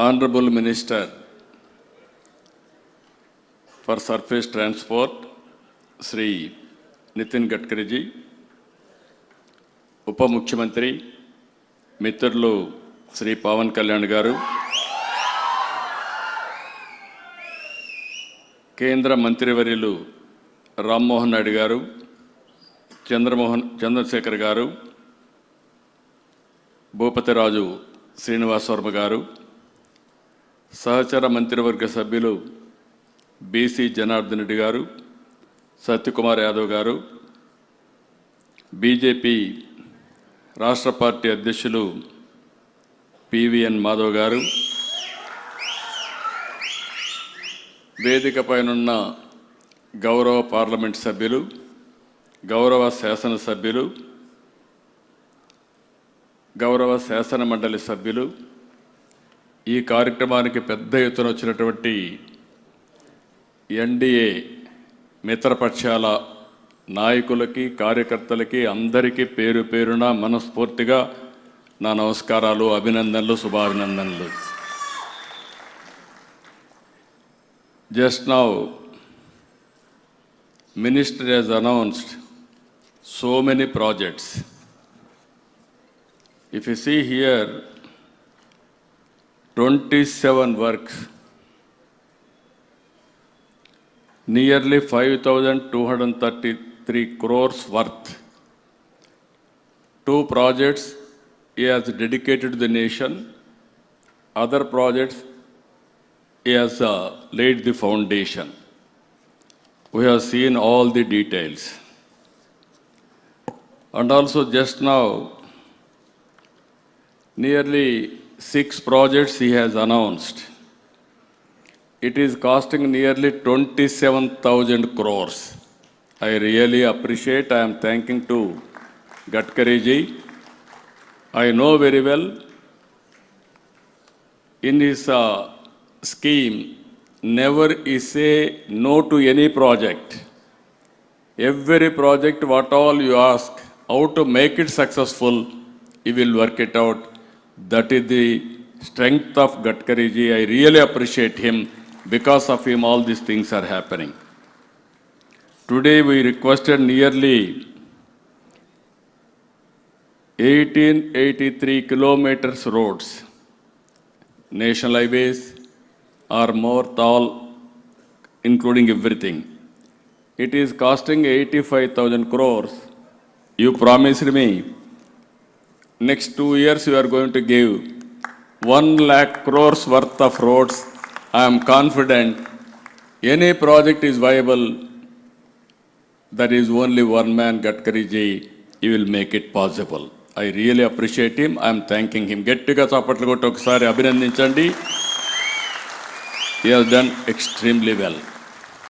Honorable Minister for Surface Transport, Sri Nitin Gadkari ji, ఉప ముఖ్యమంత్రి మిత్రులు శ్రీ పవన్ కళ్యాణ్ గారు, కేంద్ర మంత్రివర్యులు రామ్మోహన్ నాయుడు గారు, చంద్రశేఖర్ గారు, భూపతిరాజు శ్రీనివాస్ వర్మ గారు, సహచర మంత్రివర్గ సభ్యులు బీసీ జనార్దన్ రెడ్డి గారు, సత్యకుమార్ యాదవ్ గారు, బీజేపీ రాష్ట్ర పార్టీ అధ్యక్షులు పివిఎన్ మాధవ్ గారు, వేదిక పైనున్న గౌరవ పార్లమెంట్ సభ్యులు, గౌరవ శాసనసభ్యులు, గౌరవ శాసన మండలి సభ్యులు, ఈ కార్యక్రమానికి పెద్ద ఎత్తున వచ్చినటువంటి ఎన్డీఏ మిత్రపక్షాల నాయకులకి, కార్యకర్తలకి అందరికీ పేరు పేరున మనస్ఫూర్తిగా నా నమస్కారాలు, అభినందనలు, శుభాభినందనలు. Just now, Minister has announced so many projects. If you see here, 27 works, nearly 5,233 crores worth. 2 projects he has dedicated to the nation. Other projects he has laid the foundation. We have seen all the details. And also just now, nearly 6 projects he has announced. It is costing nearly 27,000 crores. I really appreciate. I am thanking to Gadkari ji. I know very well in his scheme, never he say no to any project. Every project, what all you ask, how to make it successful, he will work it out. That is the strength of Gadkari ji. I really appreciate him. Because of him, all these things are happening. Today we requested nearly 1883 kilometers roads, national highways are more tall, including everything. It is costing 85,000 crores. You promised me next 2 years you are going to give 1 lakh crores worth of roads. I am confident any project is viable. That is only one man, Gadkari ji. He will make it possible. I really appreciate him. I am thanking him. Gettiga chapatlu kotti okasari abhinandinchandi. He has done extremely well.